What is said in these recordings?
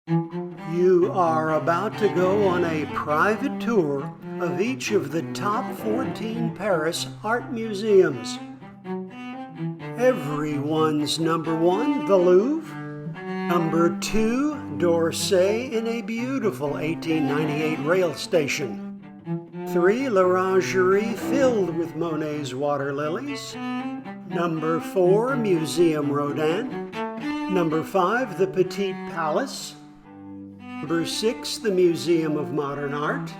You are about to go on a private tour of each of the top 14 Paris art museums. Everyone's number 1, the Louvre. Number 2, d'Orsay in a beautiful 1898 rail station. 3, l'Orangerie filled with Monet's water lilies. Number 4, Museum Rodin. Number 5, the Petit Palace. Number 6, the Museum of Modern Art.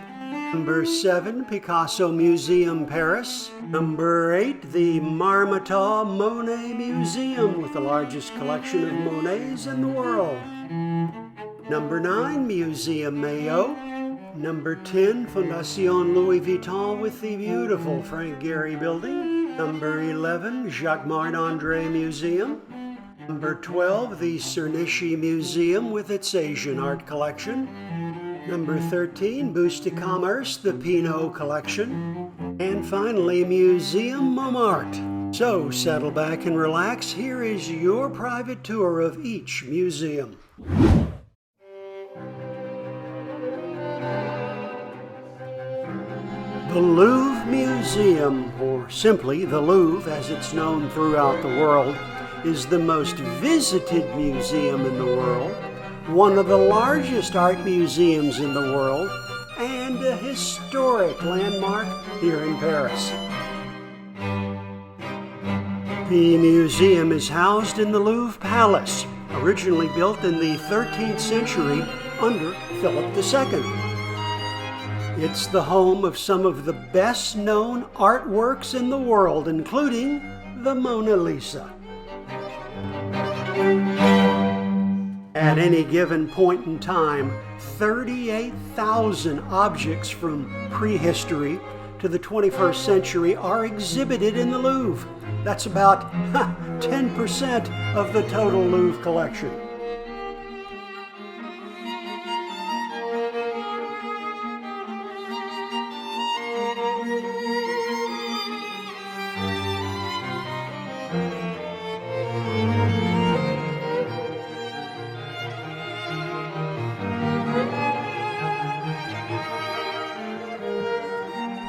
Number 7, Picasso Museum, Paris. Number 8, the Marmottan Monet Museum with the largest collection of Monets in the world. Number 9, Museum Maillol. Number 10, Fondation Louis Vuitton with the beautiful Frank Gehry building. Number 11, Jacquemart André Museum. Number 12, the Cernuschi Museum with its Asian art collection. Number 13, Bourse de Commerce, the Pinot collection. And finally, Museum Montmarte. So settle back and relax. Here is your private tour of each museum. The Louvre Museum, or simply the Louvre as it's known throughout the world, is the most visited museum in the world, one of the largest art museums in the world, and a historic landmark here in Paris. The museum is housed in the Louvre Palace, originally built in the 13th century under Philip II. It's the home of some of the best-known artworks in the world, including the Mona Lisa. At any given point in time, 38,000 objects from prehistory to the 21st century are exhibited in the Louvre. That's about 10% of the total Louvre collection.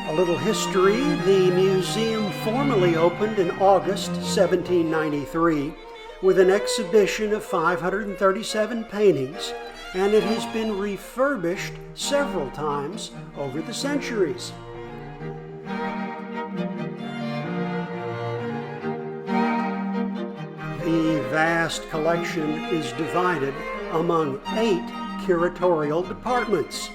A little history. The museum formally opened in August 1793 with an exhibition of 537 paintings, and it has been refurbished several times over the centuries. The vast collection is divided among 8 curatorial departments: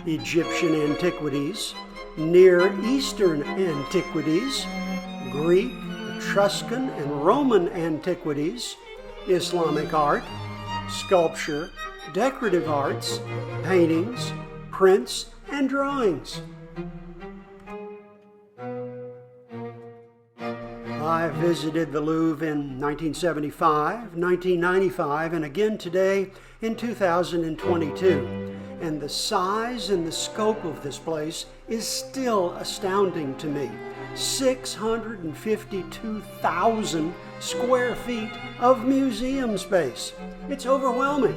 Egyptian antiquities, Near Eastern antiquities, Greek, Etruscan, and Roman antiquities, Islamic art, sculpture, decorative arts, paintings, prints, and drawings. I visited the Louvre in 1975, 1995, and again today in 2022. And the size and the scope of this place is still astounding to me. 652,000 square feet of museum space. It's overwhelming.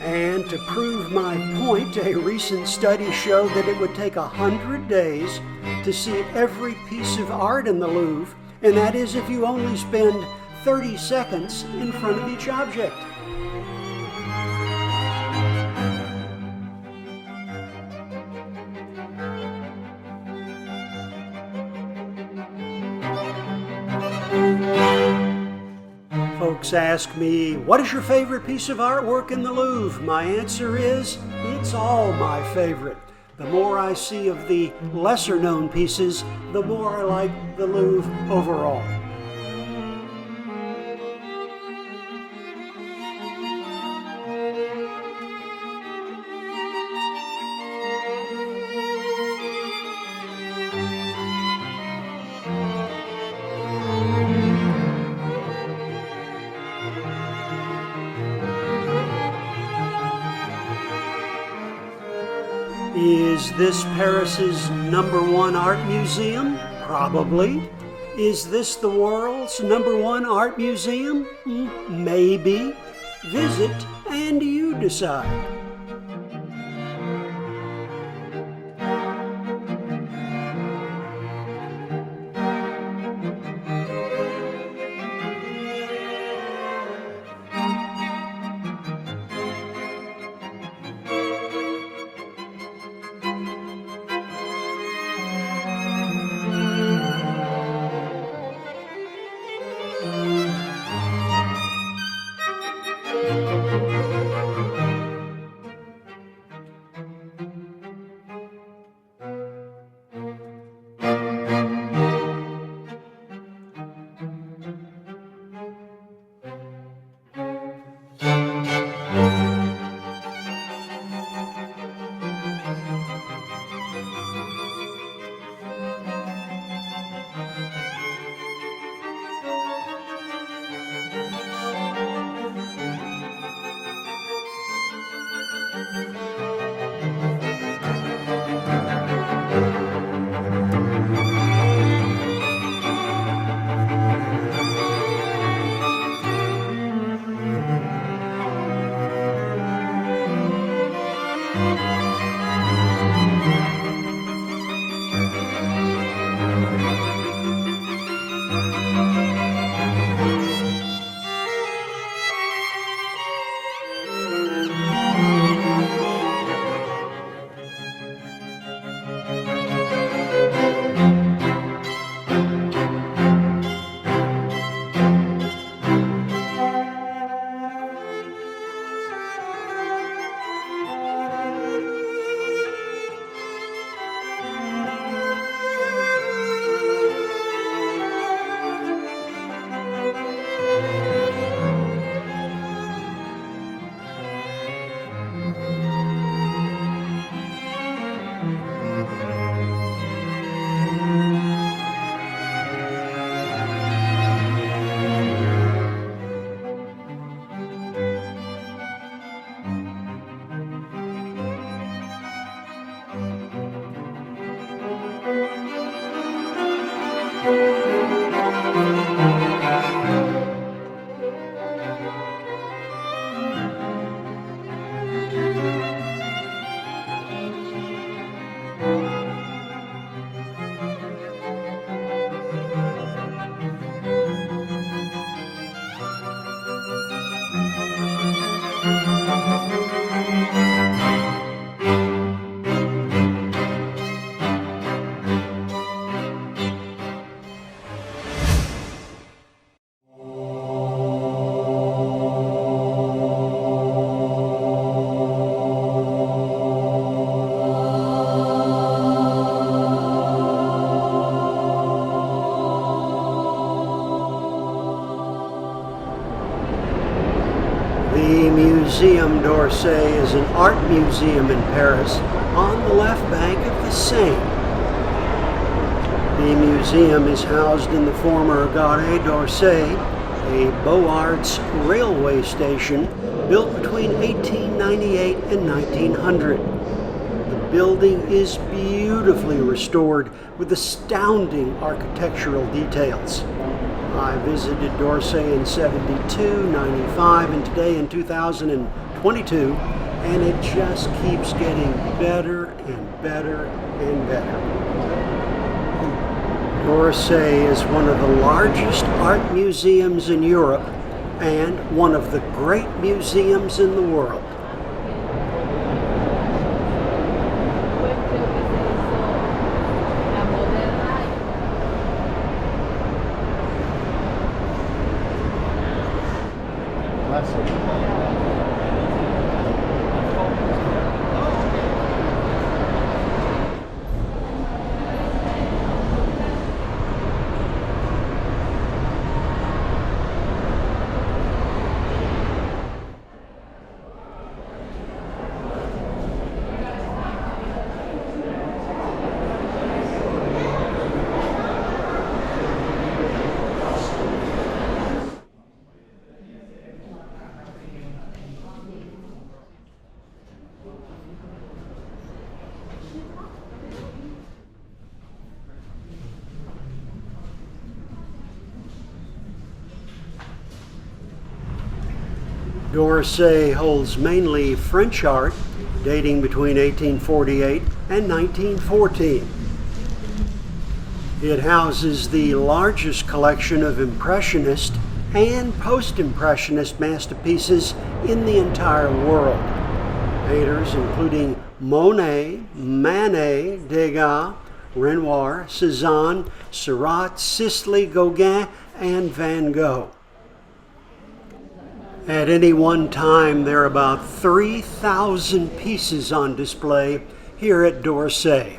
And to prove my point, a recent study showed that it would take 100 days to see every piece of art in the Louvre, and that is if you only spend 30 seconds in front of each object. Folks ask me, what is your favorite piece of artwork in the Louvre? My answer is, it's all my favorite. The more I see of the lesser-known pieces, the more I like the Louvre overall. Is this Paris's #1 art museum? Probably. Is this the world's #1 art museum? Maybe. Visit and you decide. The Museum d'Orsay is an art museum in Paris on the left bank of the Seine. The museum is housed in the former Gare d'Orsay, a Beaux-Arts railway station built between 1898 and 1900. The building is beautifully restored with astounding architectural details. I visited d'Orsay in 72, 95, and today in 2022, and it just keeps getting better and better and better. D'Orsay is one of the largest art museums in Europe and one of the great museums in the world. d'Orsay holds mainly French art dating between 1848 and 1914. It houses the largest collection of Impressionist and Post-Impressionist masterpieces in the entire world. Painters including Monet, Manet, Degas, Renoir, Cézanne, Seurat, Sisley, Gauguin, and Van Gogh. At any one time, there are about 3,000 pieces on display here at d'Orsay.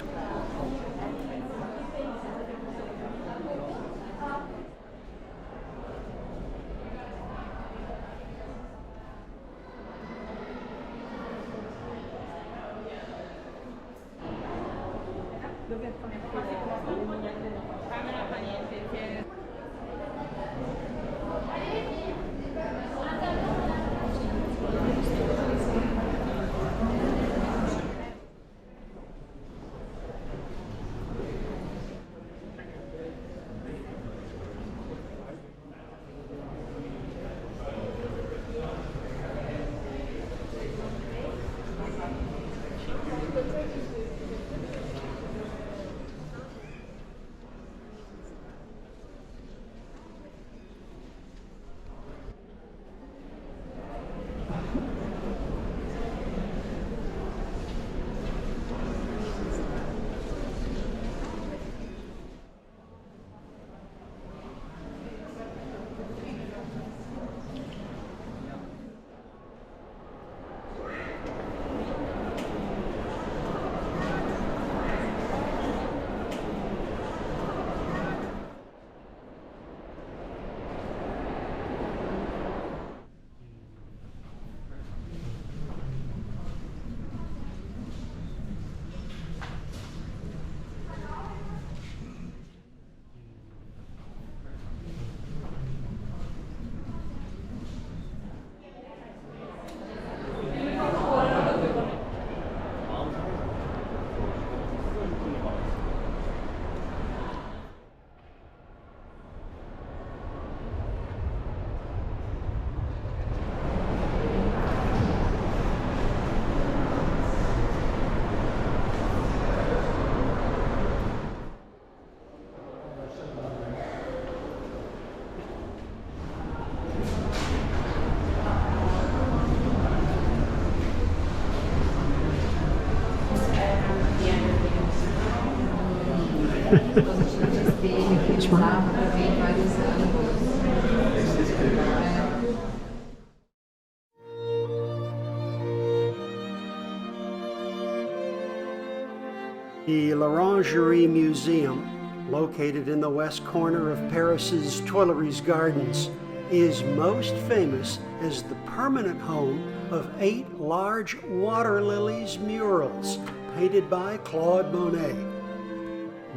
The L'Orangerie Museum, located in the west corner of Paris's Tuileries Gardens, is most famous as the permanent home of 8 large water lilies murals painted by Claude Monet.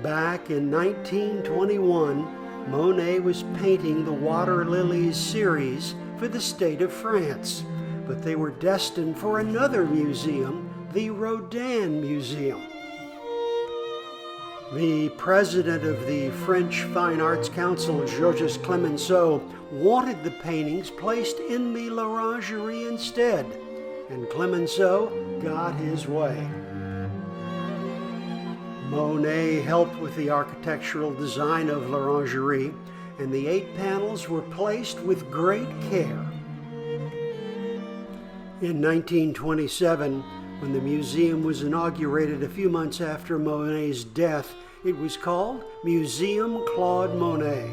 Back in 1921, Monet was painting the Water Lilies series for the state of France, but they were destined for another museum, the Rodin Museum. The president of the French Fine Arts Council, Georges Clemenceau, wanted the paintings placed in the L'Orangerie instead, and Clemenceau got his way. Monet helped with the architectural design of L'Orangerie, and the 8 panels were placed with great care. In 1927, when the museum was inaugurated a few months after Monet's death, it was called Museum Claude Monet.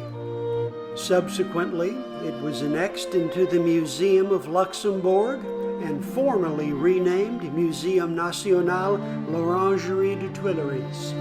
Subsequently, it was annexed into the Museum of Luxembourg and formally renamed Muséum National L'Orangerie des Tuileries.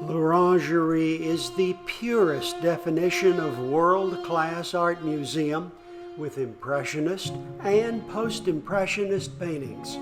L'Orangerie is the purest definition of world-class art museum with Impressionist and Post-Impressionist paintings.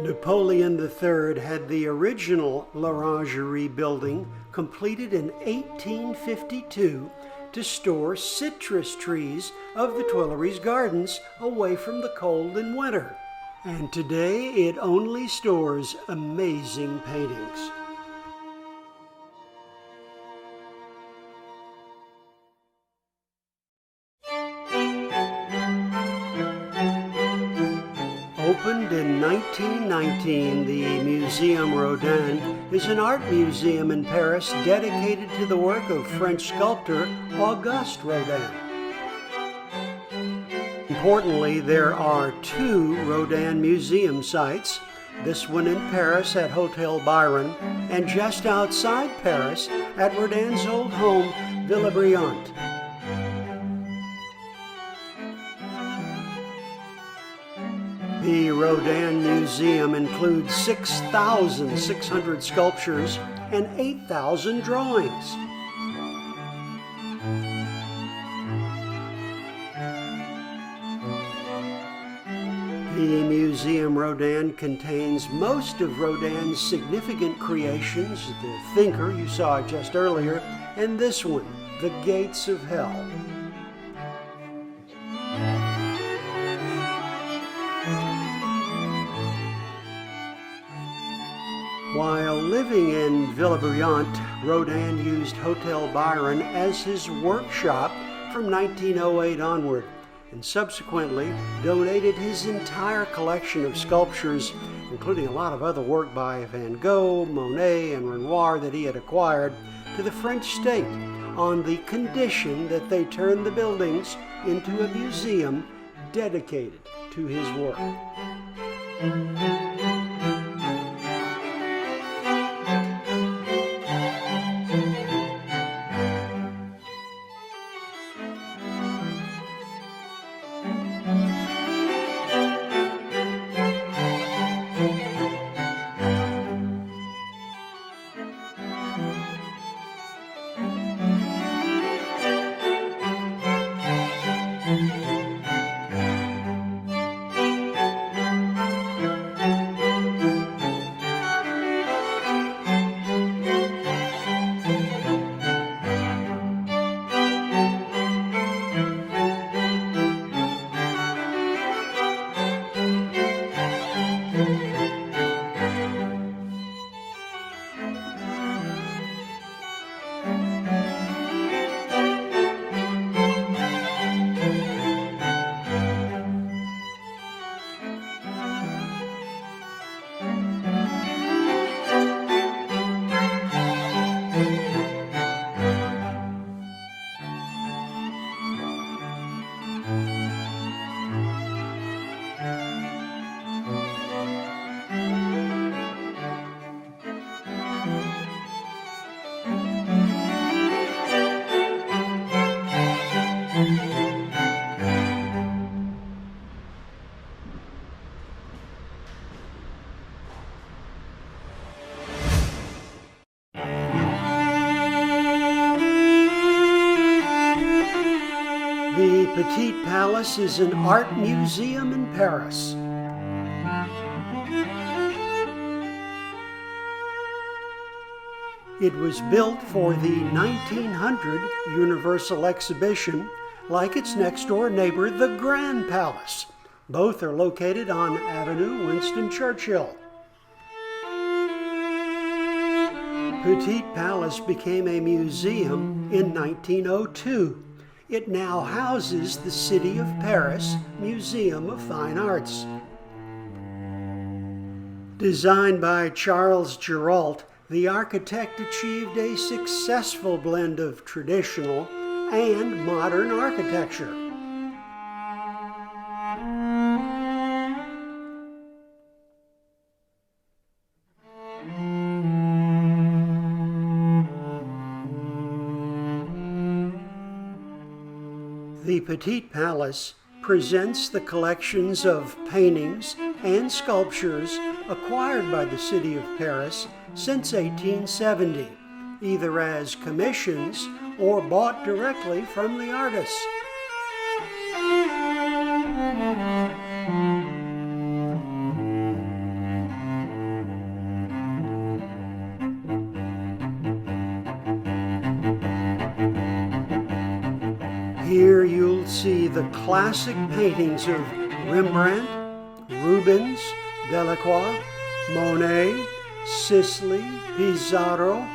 Napoleon III had the original L'Orangerie building completed in 1852 to store citrus trees of the Tuileries Gardens away from the cold in winter. And today it only stores amazing paintings. Opened in 1919, the Museum Rodin is an art museum in Paris dedicated to the work of French sculptor Auguste Rodin. Importantly, there are 2 Rodin museum sites, this one in Paris at Hotel Byron, and just outside Paris at Rodin's old home, Villebriant. The Rodin Museum includes 6,600 sculptures and 8,000 drawings. The Museum Rodin contains most of Rodin's significant creations, the Thinker you saw just earlier, and this one, The Gates of Hell. While living in Villebriant, Rodin used Hotel Byron as his workshop from 1908 onward, and subsequently donated his entire collection of sculptures, including a lot of other work by Van Gogh, Monet, and Renoir that he had acquired, to the French state on the condition that they turn the buildings into a museum dedicated to his work. The Petit Palace is an art museum in Paris. It was built for the 1900 Universal Exhibition, like its next-door neighbor, the Grand Palace. Both are located on Avenue Winston Churchill. Petit Palace became a museum in 1902. It now houses the City of Paris Museum of Fine Arts. Designed by Charles Girault, the architect achieved a successful blend of traditional and modern architecture. The Petit Palace presents the collections of paintings and sculptures acquired by the city of Paris since 1870, either as commissions or bought directly from the artists. Here you'll see the classic paintings of Rembrandt, Rubens, Delacroix, Monet, Sisley, Pissarro,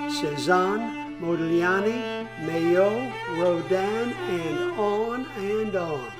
Cézanne, Modigliani, Maillol, Rodin, and on and on.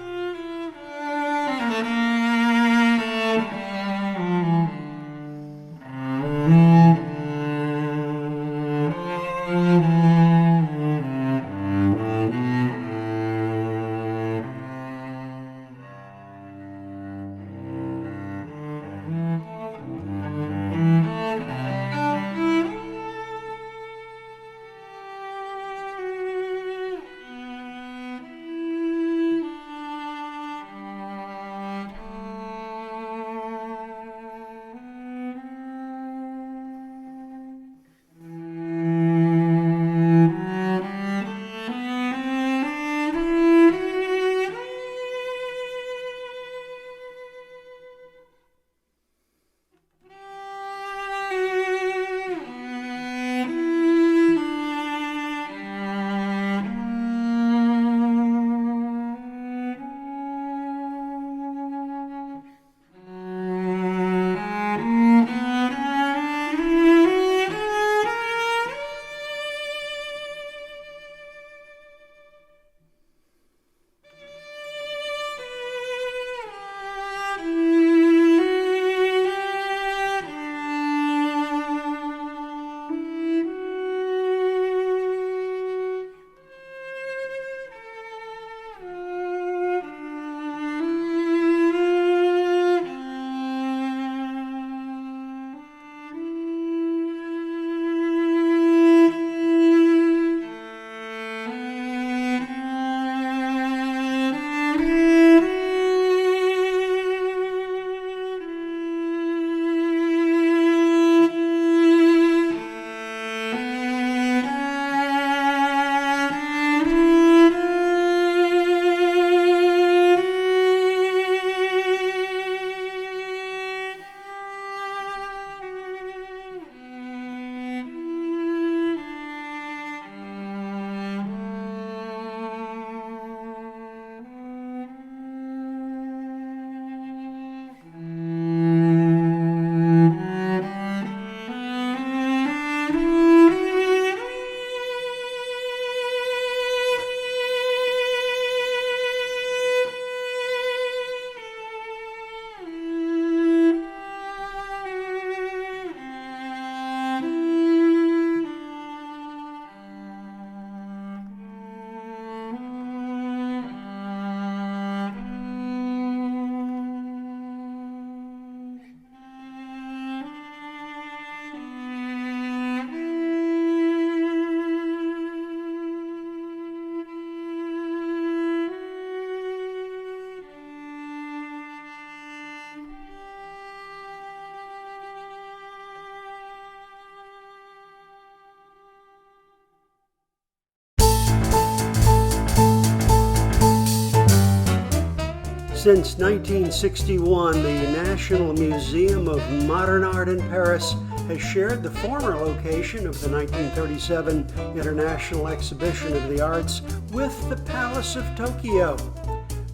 Since 1961, the National Museum of Modern Art in Paris has shared the former location of the 1937 International Exhibition of the Arts with the Palace of Tokyo.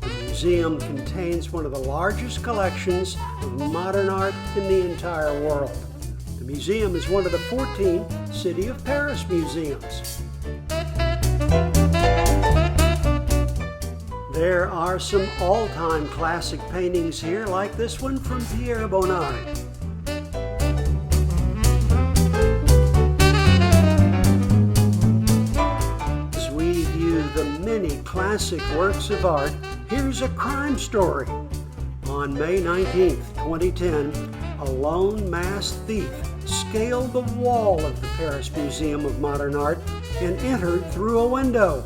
The museum contains one of the largest collections of modern art in the entire world. The museum is one of the 14 City of Paris museums. There are some all-time classic paintings here, like this one from Pierre Bonnard. classic works of art, here's a crime story. On May 19, 2010, a lone masked thief scaled the wall of the Paris Museum of Modern Art and entered through a window.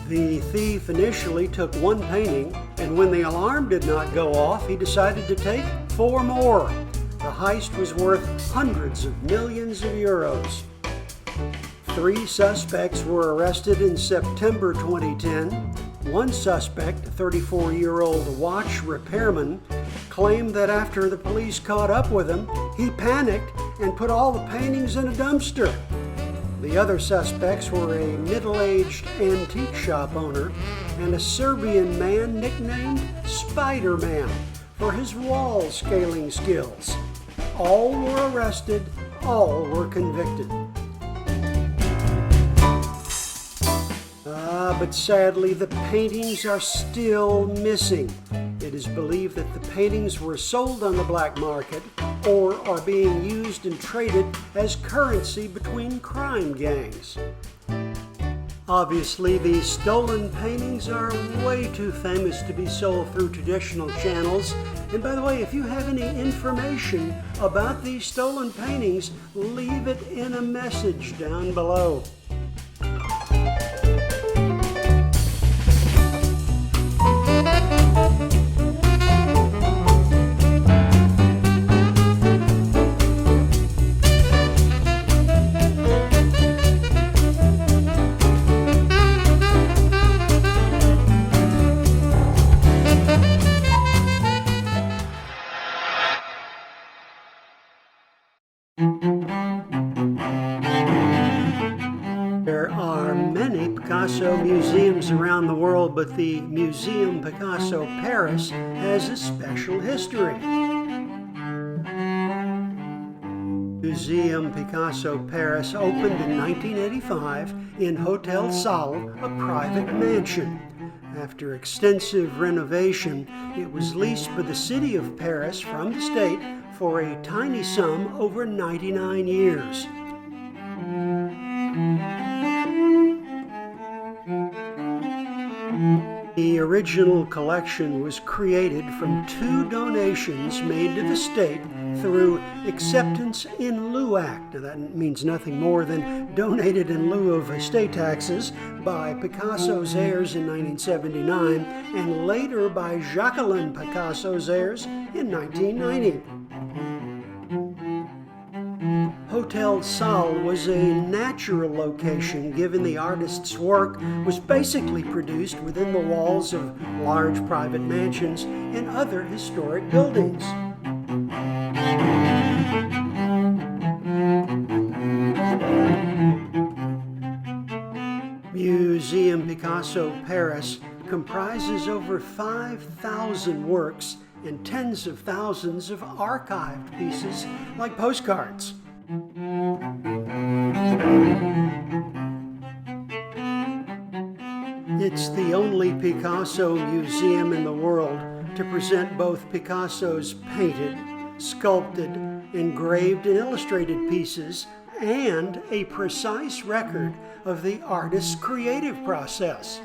The thief initially took one painting, and when the alarm did not go off, he decided to take 4 more. The heist was worth hundreds of millions of euros. 3 suspects were arrested in September 2010. One suspect, a 34-year-old watch repairman, claimed that after the police caught up with him, he panicked and put all the paintings in a dumpster. The other suspects were a middle-aged antique shop owner and a Serbian man nicknamed Spider-Man for his wall scaling skills. All were arrested, all were convicted. But sadly, the paintings are still missing. It is believed that the paintings were sold on the black market or are being used and traded as currency between crime gangs. Obviously, these stolen paintings are way too famous to be sold through traditional channels. And by the way, if you have any information about these stolen paintings, leave it in a message down below. There are many Picasso museums around the world, but the Museum Picasso Paris has a special history. Museum Picasso Paris opened in 1985 in Hotel Salle, a private mansion. After extensive renovation, it was leased by the city of Paris from the state for a tiny sum over 99 years. The original collection was created from 2 donations made to the state through Acceptance in Lieu Act. Now, that means nothing more than donated in lieu of estate taxes by Picasso's heirs in 1979 and later by Jacqueline Picasso's heirs in 1990. Hotel Salle was a natural location given the artist's work was basically produced within the walls of large private mansions and other historic buildings. Museum Picasso Paris comprises over 5,000 works and tens of thousands of archived pieces like postcards. It's the only Picasso museum in the world to present both Picasso's painted, sculpted, engraved, and illustrated pieces and a precise record of the artist's creative process.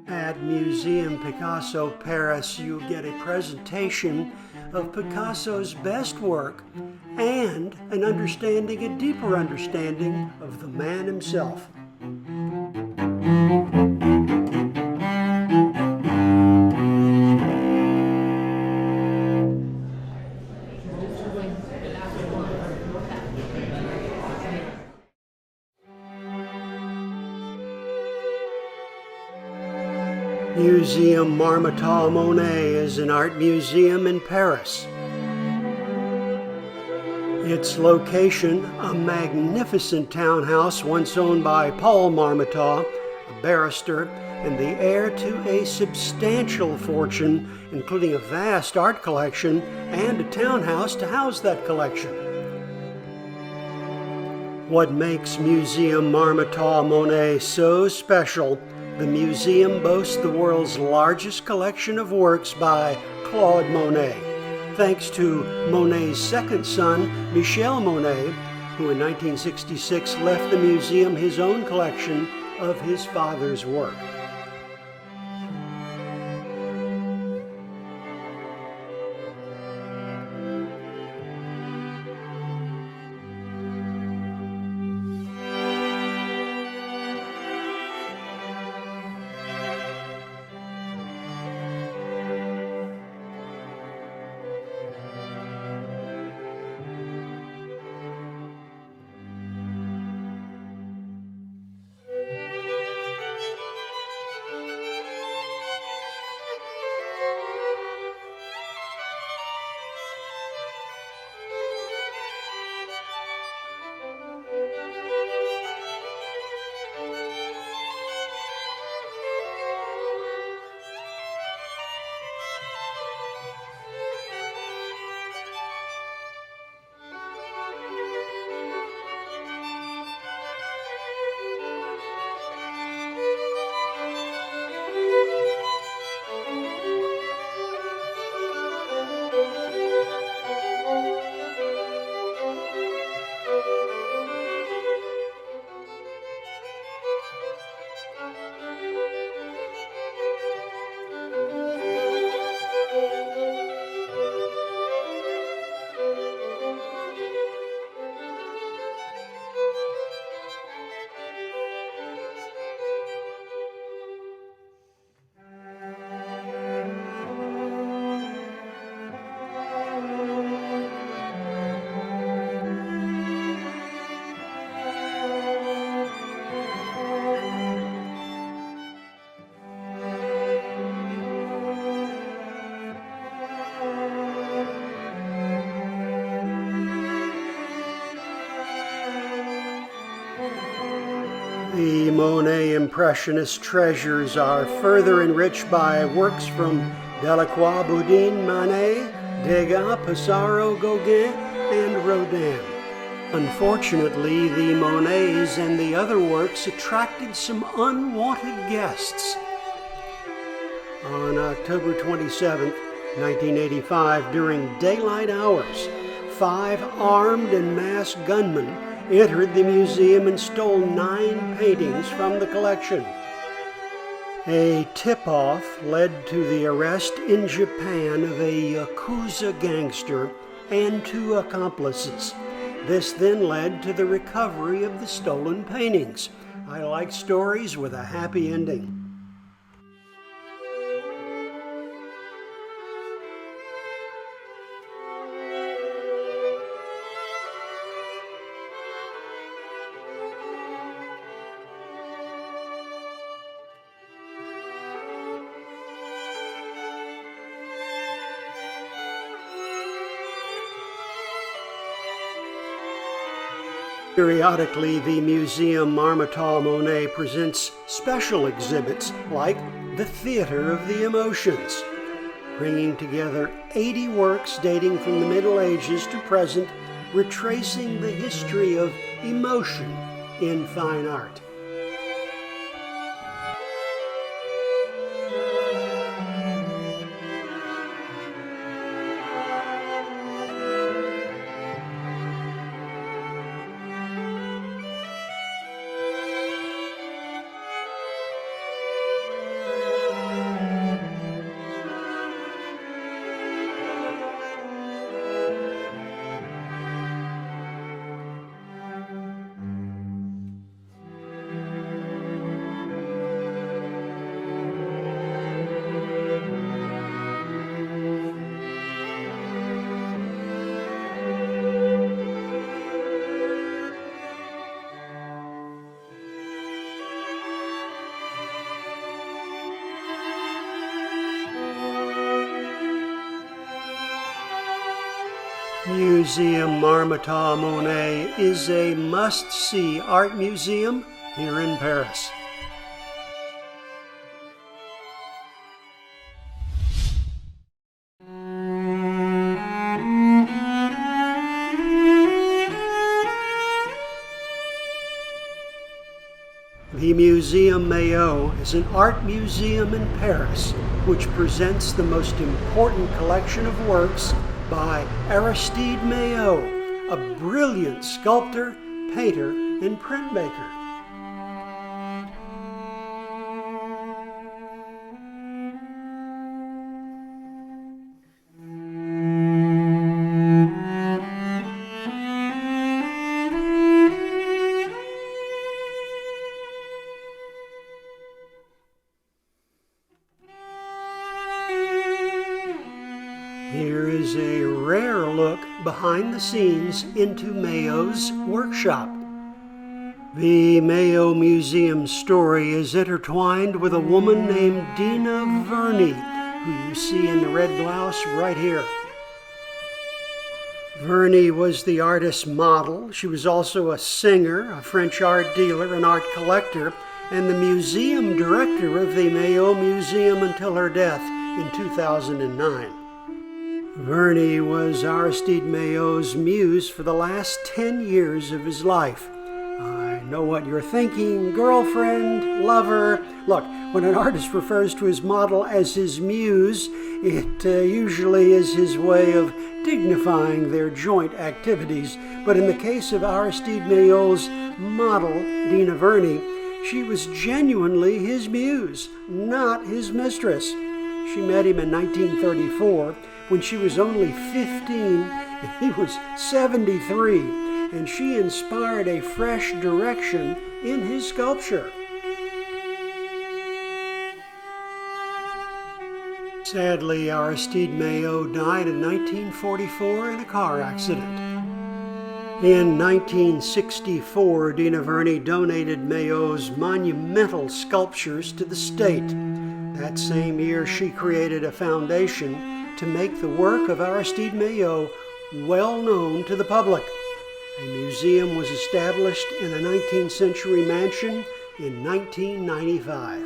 At Museum Picasso Paris, you get a presentation of Picasso's best work and an understanding, a deeper understanding of the man himself. Museum Marmottan Monet is an art museum in Paris. Its location, a magnificent townhouse once owned by Paul Marmottan, a barrister, and the heir to a substantial fortune, including a vast art collection and a townhouse to house that collection. What makes Museum Marmottan Monet so special? The museum boasts the world's largest collection of works by Claude Monet, thanks to Monet's second son, Michel Monet, who in 1966 left the museum his own collection of his father's work. The Monet Impressionist treasures are further enriched by works from Delacroix, Boudin, Manet, Degas, Pissarro, Gauguin, and Rodin. Unfortunately, the Monets and the other works attracted some unwanted guests. On October 27, 1985, during daylight hours, 5 armed and masked gunmen entered the museum and stole 9 paintings from the collection. A tip-off led to the arrest in Japan of a Yakuza gangster and 2 accomplices. This then led to the recovery of the stolen paintings. I like stories with a happy ending. Periodically, the Museum Marmottan Monet presents special exhibits like the Theater of the Emotions, bringing together 80 works dating from the Middle Ages to present, retracing the history of emotion in fine art. Museum Marmottan Monet is a must-see art museum here in Paris. The Museum Maillot is an art museum in Paris which presents the most important collection of works by Aristide Maillot, a brilliant sculptor, painter, and printmaker. Here is a rare look behind the scenes into Maillot's workshop. The Maillot Museum's story is intertwined with a woman named Dina Verney, who you see in the red blouse right here. Verney was the artist's model. She was also a singer, a French art dealer, an art collector, and the museum director of the Maillot Museum until her death in 2009. Verney was Aristide Maillot's muse for the last 10 years of his life. I know what you're thinking, girlfriend, lover. Look, when an artist refers to his model as his muse, it usually is his way of dignifying their joint activities. But in the case of Aristide Maillot's model, Dina Verney, she was genuinely his muse, not his mistress. She met him in 1934 when she was only 15 and he was 73, and she inspired a fresh direction in his sculpture. Sadly, Aristide Maillot died in 1944 in a car accident. In 1964, Dina Verney donated Maillot's monumental sculptures to the state. That same year, she created a foundation to make the work of Aristide Maillot well known to the public. A museum was established in a 19th century mansion in 1995.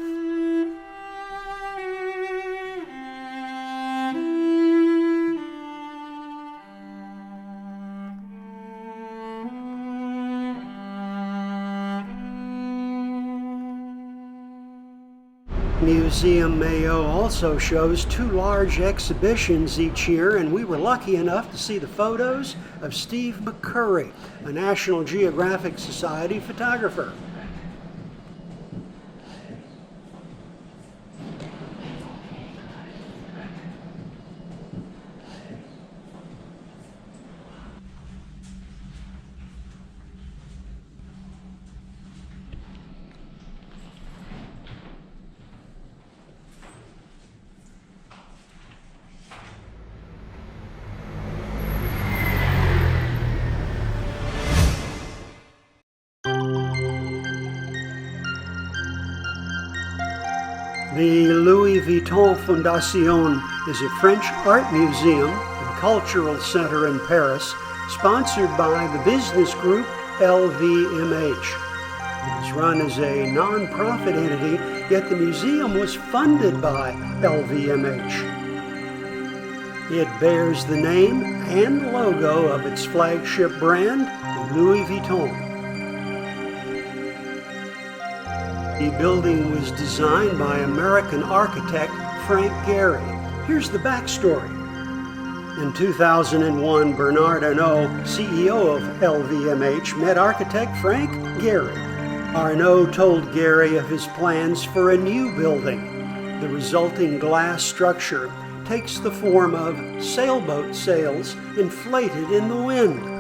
Museum Maillot also shows 2 large exhibitions each year, and we were lucky enough to see the photos of Steve McCurry, a National Geographic Society photographer. The Louis Vuitton Fondation is a French art museum and cultural center in Paris, sponsored by the business group LVMH. It is run as a non-profit entity, yet the museum was funded by LVMH. It bears the name and logo of its flagship brand, Louis Vuitton. The building was designed by American architect Frank Gehry. Here's the backstory. In 2001, Bernard Arnault, CEO of LVMH, met architect Frank Gehry. Arnault told Gehry of his plans for a new building. The resulting glass structure takes the form of sailboat sails inflated in the wind.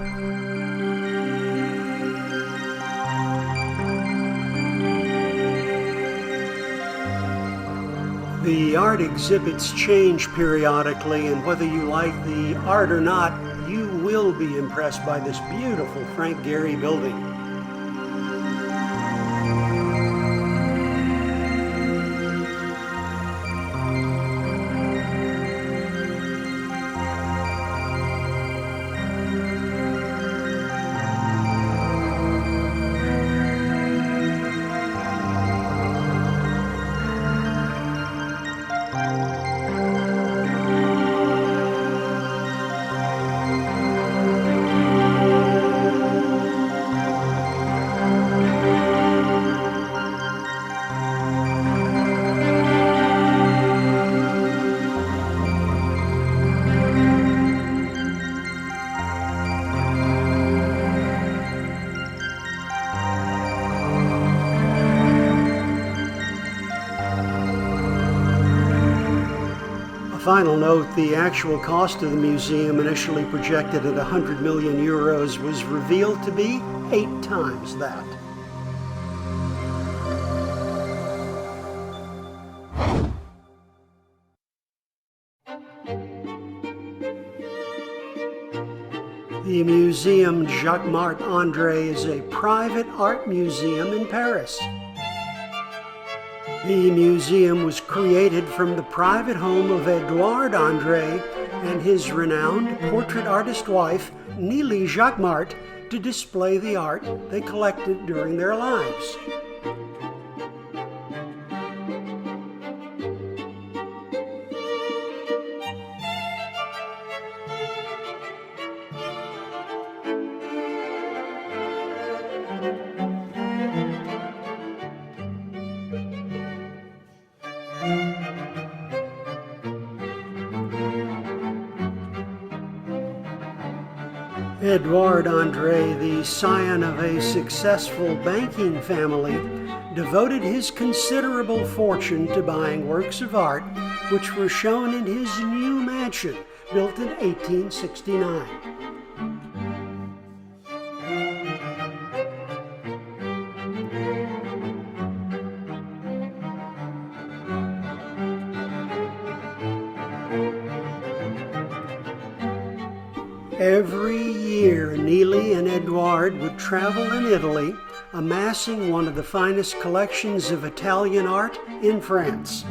The art exhibits change periodically, and whether you like the art or not, you will be impressed by this beautiful Frank Gehry building. final note, the actual cost of the museum, initially projected at 100 million euros, was revealed to be 8 times that. The Museum Jacquemart André is a private art museum in Paris. The museum was created from the private home of Edouard André and his renowned portrait artist wife, Nélie Jacquemart, to display the art they collected during their lives. Edouard André, the scion of a successful banking family, devoted his considerable fortune to buying works of art which were shown in his new mansion built in 1869. Every year, Nélie and Edouard would travel in Italy, amassing one of the finest collections of Italian art in France.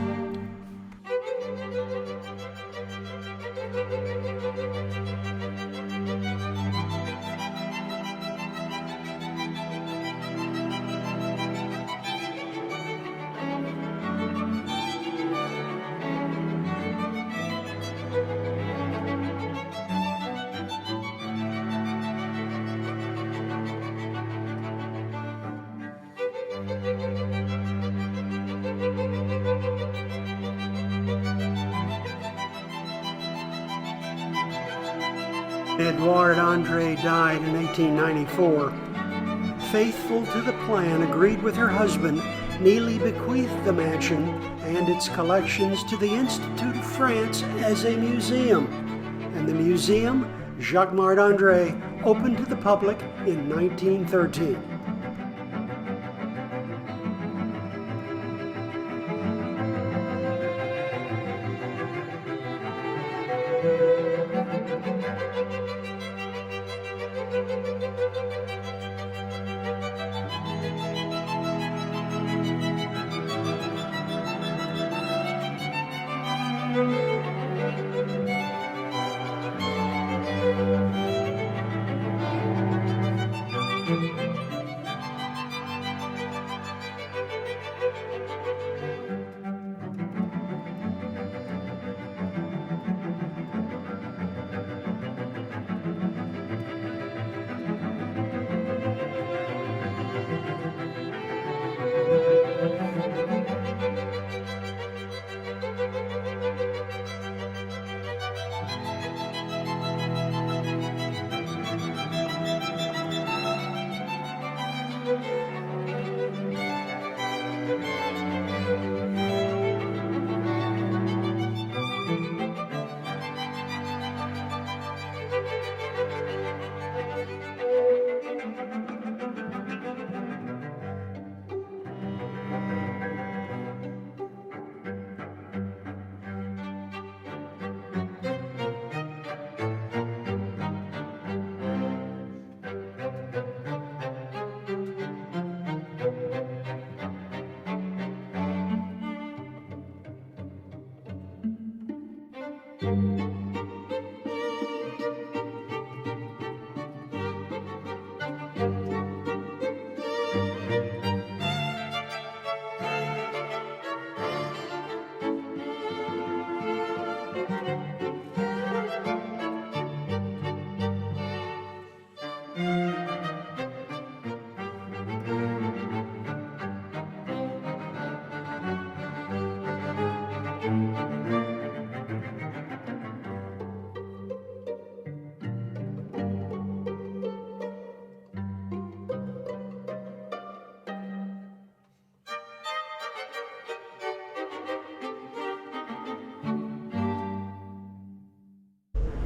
Edouard André died in 1894. Faithful to the plan agreed with her husband, Nélie bequeathed the mansion and its collections to the Institute of France as a museum, and the museum, Jacquemart André, opened to the public in 1913.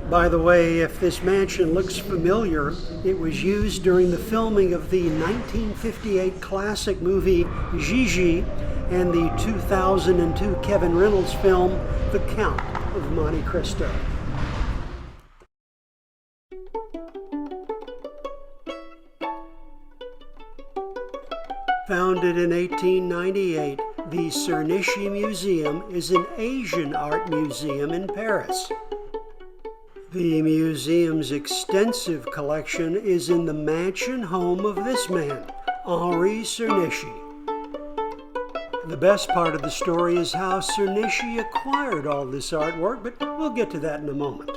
By the way, if this mansion looks familiar, it was used during the filming of the 1958 classic movie Gigi and the 2002 Kevin Reynolds film The Count of Monte Cristo. Founded in 1898, the Cernuschi Museum is an Asian art museum in Paris. The museum's extensive collection is in the mansion home of this man, Henri Cernuschi. The best part of the story is how Cernuschi acquired all this artwork, but we'll get to that in a moment.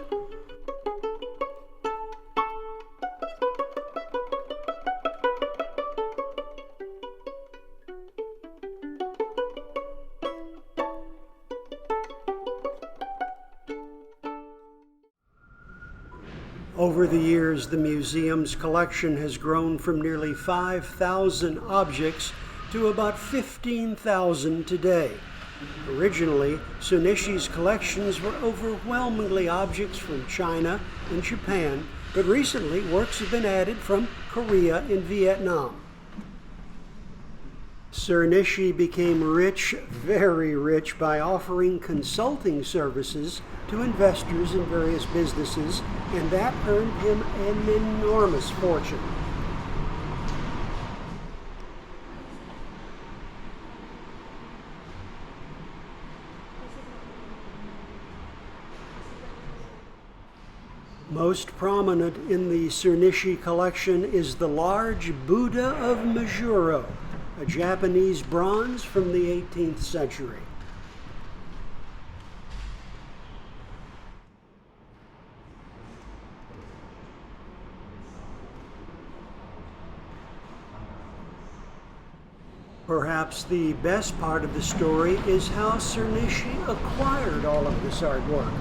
Over the years, the museum's collection has grown from nearly 5,000 objects to about 15,000 today. Originally, Cernuschi's collections were overwhelmingly objects from China and Japan, but recently works have been added from Korea and Vietnam. Cernuschi became rich, very rich, by offering consulting services to investors in various businesses, and that earned him an enormous fortune. Most prominent in the Cernuschi collection is the large Buddha of Majuro, a Japanese bronze from the 18th century. Perhaps the best part of the story is how Cernuschi acquired all of this artwork.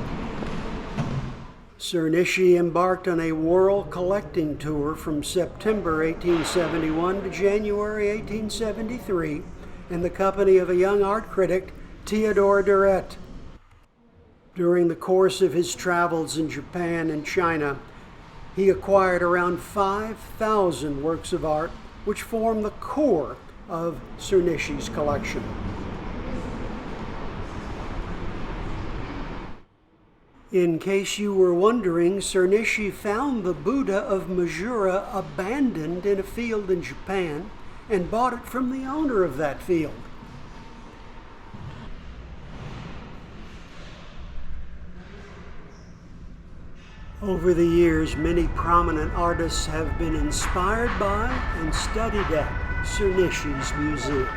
Cernuschi embarked on a world collecting tour from September 1871 to January 1873 in the company of a young art critic, Theodore Duret. During the course of his travels in Japan and China, he acquired around 5,000 works of art, which form the core of Cernuschi's collection. In case you were wondering, Cernuschi found the Buddha of Majuro abandoned in a field in Japan and bought it from the owner of that field. Over the years, many prominent artists have been inspired by and studied at Cernuschi's museum.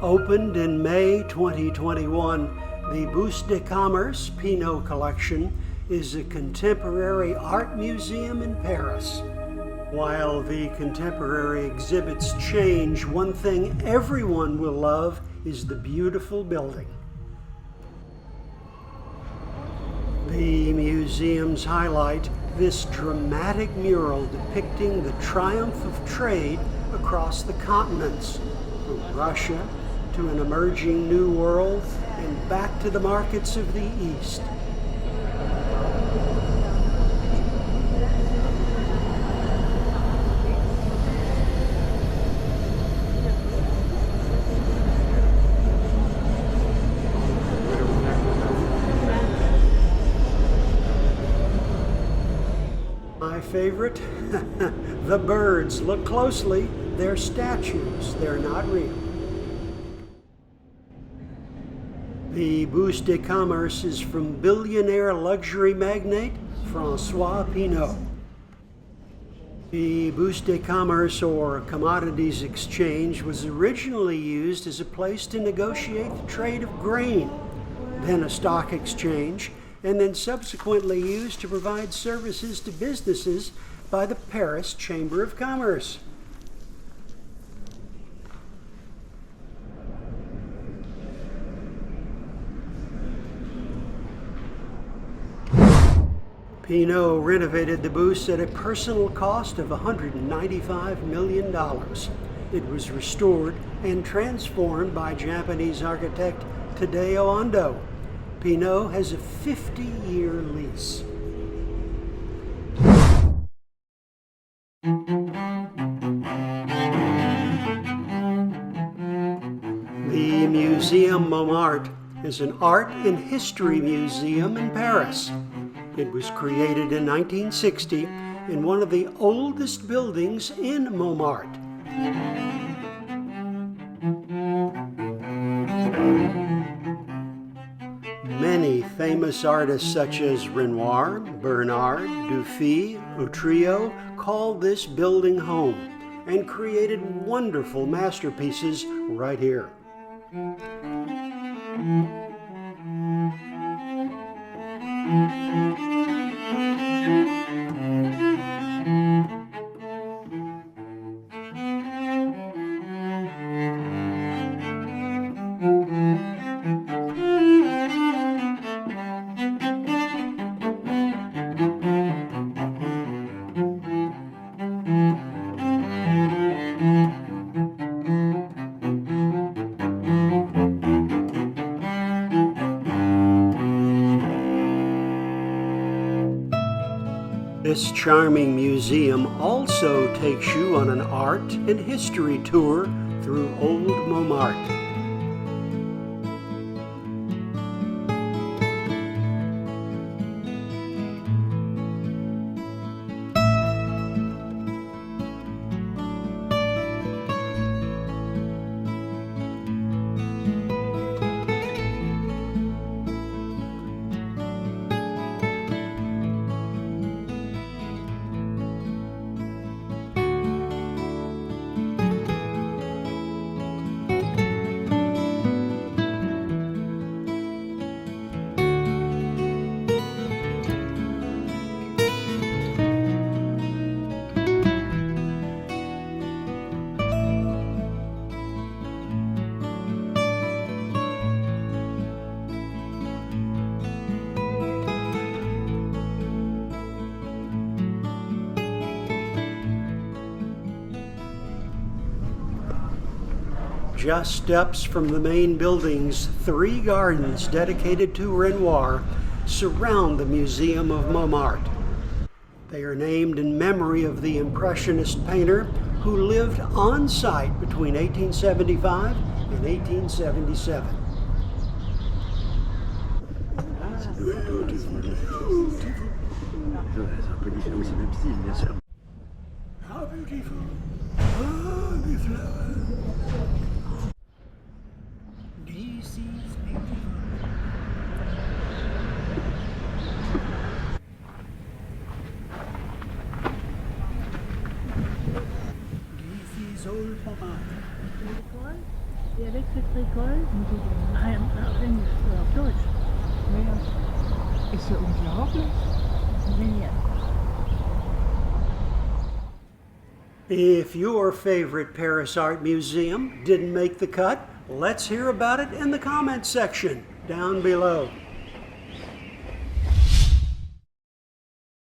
Opened in May 2021, the Bourse de Commerce Pinot Collection is a contemporary art museum in Paris. While the contemporary exhibits change, one thing everyone will love is the beautiful building. The museum's highlight, this dramatic mural depicting the triumph of trade across the continents, from Russia to an emerging new world and back to the markets of the East. My favorite? The birds. Look closely. They're statues. They're not real. The Bourse de Commerce is from billionaire luxury magnate François Pinault. The Bourse de Commerce, or Commodities Exchange, was originally used as a place to negotiate the trade of grain, then a stock exchange, and then subsequently used to provide services to businesses by the Paris Chamber of Commerce. Pinault renovated the Bourse at a personal cost of $195 million. It was restored and transformed by Japanese architect Tadao Ando. Pinault has a 50-year lease. The Museum Montmarte is an art and history museum in Paris. It was created in 1960 in one of the oldest buildings in Montmartre. Many famous artists such as Renoir, Bernard, Dufy, Utrillo called this building home and created wonderful masterpieces right here. This charming museum also takes you on an art and history tour through old Montmartre. Just steps from the main buildings, 3 gardens dedicated to Renoir surround the Museum of Montmartre. They are named in memory of the Impressionist painter who lived on site between 1875 and 1877. How beautiful! Oh, the flower. This is beautiful. This is old Montmartre. Et avec cette récolte, auf Deutsch. Ja. Ist ja unglaublich. Genial. If your favorite Paris art museum didn't make the cut, let's hear about it in the comments section down below.